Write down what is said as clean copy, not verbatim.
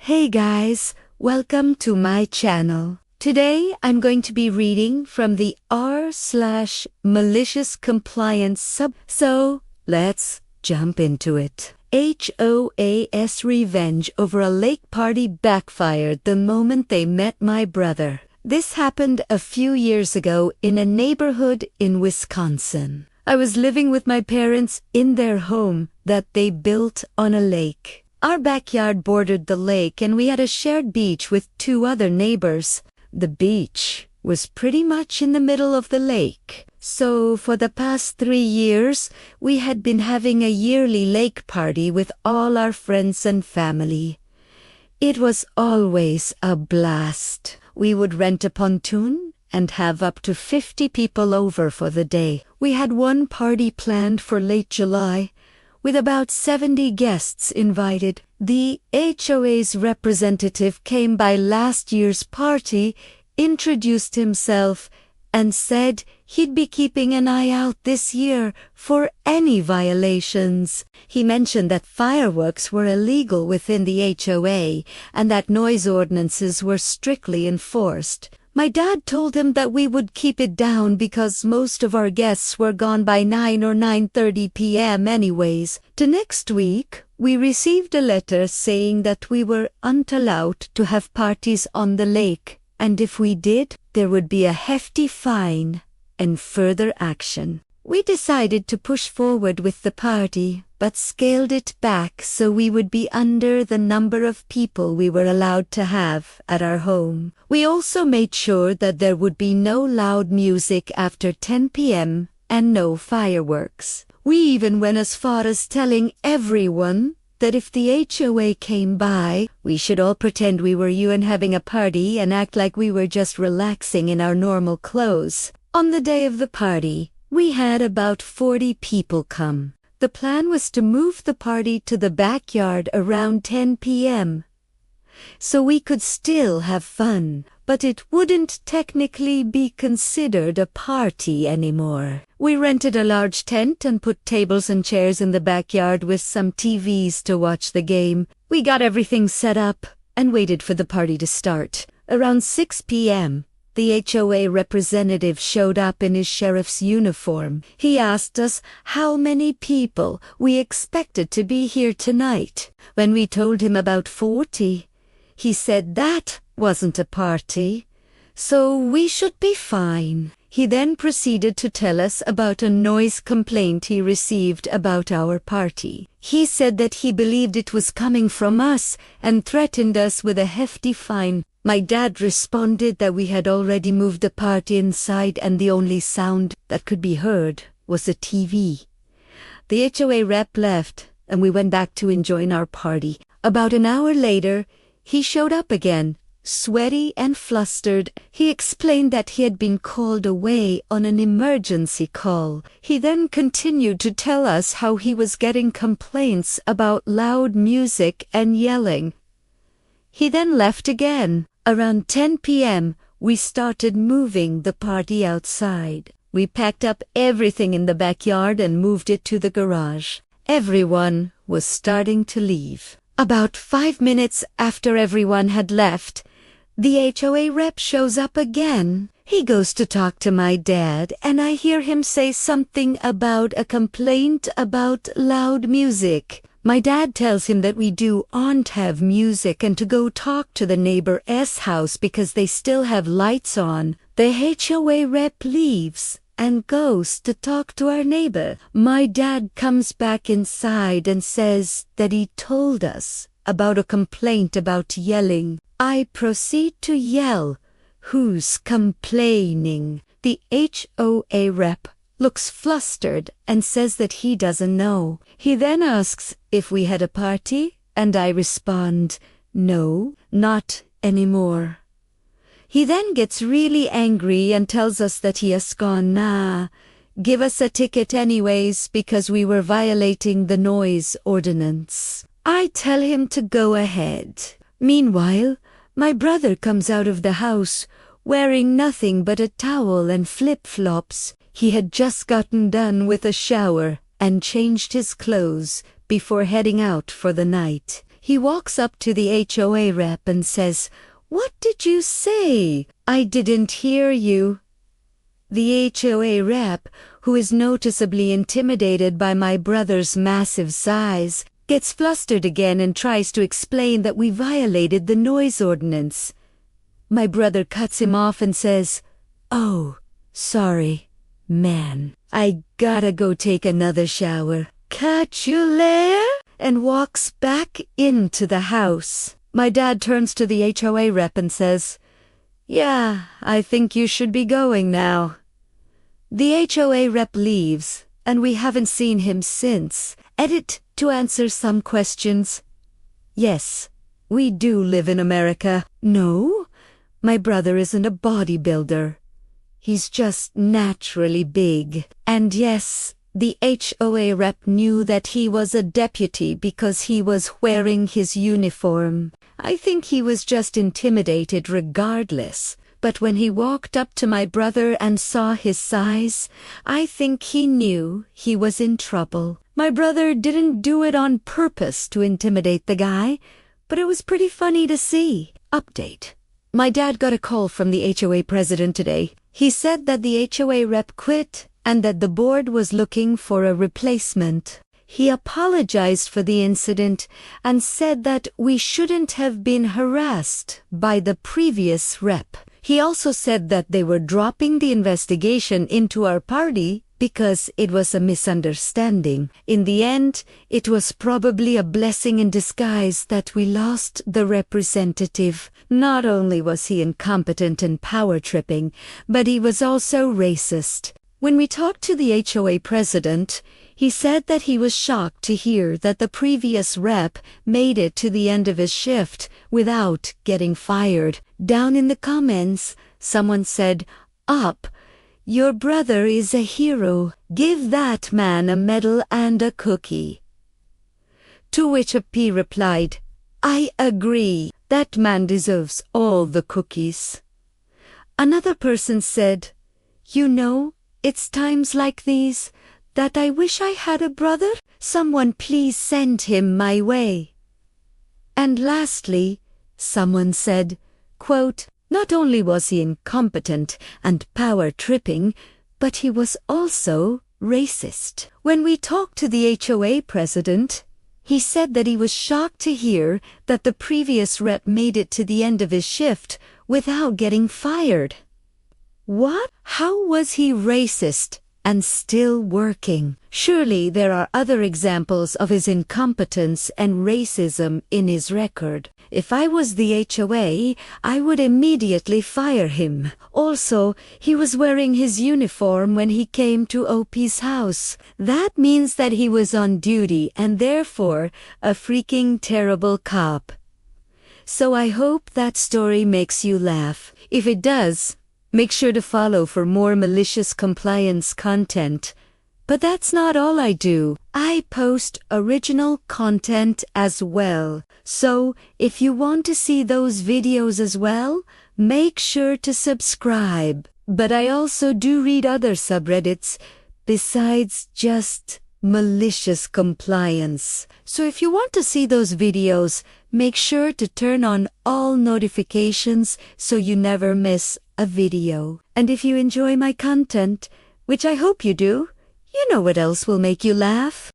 Hey guys, welcome to my channel. Today I'm going to be reading from the r/malicious compliance so let's jump into it. HOA's revenge over a lake party backfired the moment they met my brother. This happened a few years ago in a neighborhood in Wisconsin. I was living with my parents in their home that they built on a lake. Our backyard bordered the lake and we had a shared beach with two other neighbors. The beach was pretty much in the middle of the lake. So for the past 3 years, we had been having a yearly lake party with all our friends and family. It was always a blast. We would rent a pontoon and have up to 50 people over for the day. We had one party planned for late July, with about 70 guests invited. The HOA's representative came by last year's party, introduced himself, and said he'd be keeping an eye out this year for any violations. He mentioned that fireworks were illegal within the HOA and that noise ordinances were strictly enforced. My dad told him that we would keep it down because most of our guests were gone by 9 or 9:30 p.m. anyways. The next week, we received a letter saying that we were not allowed to have parties on the lake, and if we did, there would be a hefty fine and further action. We decided to push forward with the party, but scaled it back so we would be under the number of people we were allowed to have at our home. We also made sure that there would be no loud music after 10 p.m. and no fireworks. We even went as far as telling everyone that if the HOA came by, we should all pretend we were you and having a party and act like we were just relaxing in our normal clothes. On the day of the party, we had about 40 people come. The plan was to move the party to the backyard around 10 p.m. so we could still have fun, but it wouldn't technically be considered a party anymore. We rented a large tent and put tables and chairs in the backyard with some TVs to watch the game. We got everything set up and waited for the party to start. Around 6 p.m., the HOA representative showed up in his sheriff's uniform. He asked us how many people we expected to be here tonight. When we told him about 40, he said that wasn't a party, so we should be fine. He then proceeded to tell us about a noise complaint he received about our party. He said that he believed it was coming from us and threatened us with a hefty fine. My dad responded that we had already moved the party inside and the only sound that could be heard was a TV. The HOA rep left and we went back to enjoying our party. About an hour later, he showed up again, sweaty and flustered. He explained that he had been called away on an emergency call. He then continued to tell us how he was getting complaints about loud music and yelling. He then left again. Around 10 p.m., we started moving the party outside. We packed up everything in the backyard and moved it to the garage. Everyone was starting to leave. About 5 minutes after everyone had left, the HOA rep shows up again. He goes to talk to my dad, and I hear him say something about a complaint about loud music. My dad tells him that we aren't have music and to go talk to the neighbor's house because they still have lights on. The HOA rep leaves and goes to talk to our neighbor. My dad comes back inside and says that he told us about a complaint about yelling. I proceed to yell, "Who's complaining?" The HOA rep looks flustered and says that he doesn't know. He then asks if we had a party, and I respond, "No, not anymore." He then gets really angry and tells us that he has gone, give us a ticket anyways because we were violating the noise ordinance. I tell him to go ahead. Meanwhile, my brother comes out of the house wearing nothing but a towel and flip-flops. He had just gotten done with a shower and changed his clothes before heading out for the night. He walks up to the HOA rep and says, "What did you say? I didn't hear you." The HOA rep, who is noticeably intimidated by my brother's massive size, gets flustered again and tries to explain that we violated the noise ordinance. My brother cuts him off and says, "Oh, sorry, man. I gotta go take another shower. Catch you later," and walks back into the house. My dad turns to the HOA rep and says, "Yeah, I think you should be going now." The HOA rep leaves, and we haven't seen him since. Edit to answer some questions. Yes, we do live in America. No, my brother isn't a bodybuilder. He's just naturally big. And yes, the HOA rep knew that he was a deputy because he was wearing his uniform. I think he was just intimidated regardless. But when he walked up to my brother and saw his size, I think he knew he was in trouble. My brother didn't do it on purpose to intimidate the guy, but it was pretty funny to see. Update. My dad got a call from the HOA president today. He said that the HOA rep quit and that the board was looking for a replacement. He apologized for the incident and said that we shouldn't have been harassed by the previous rep. He also said that they were dropping the investigation into our party because it was a misunderstanding. In the end, it was probably a blessing in disguise that we lost the representative. Not only was he incompetent and power-tripping, but he was also racist. When we talked to the HOA president, he said that he was shocked to hear that the previous rep made it to the end of his shift without getting fired. Down in the comments, someone said, "Up, your brother is a hero. Give that man a medal and a cookie." To which a P replied, "I agree. That man deserves all the cookies." Another person said, "You know, it's times like these that I wish I had a brother. Someone please send him my way." And lastly, someone said, quote, "Not only was he incompetent and power-tripping, but he was also racist." When we talked to the HOA president, he said that he was shocked to hear that the previous rep made it to the end of his shift without getting fired. What? How was he racist and still working? Surely there are other examples of his incompetence and racism in his record. If I was the HOA, I would immediately fire him. Also, he was wearing his uniform when he came to OP's house. That means that he was on duty and therefore a freaking terrible cop. So I hope that story makes you laugh. If it does, make sure to follow for more malicious compliance content. But that's not all I do. I post original content as well. So, if you want to see those videos as well, make sure to subscribe. But I also do read other subreddits besides just malicious compliance. So if you want to see those videos, make sure to turn on all notifications so you never miss a video. And if you enjoy my content, which I hope you do, you know what else will make you laugh?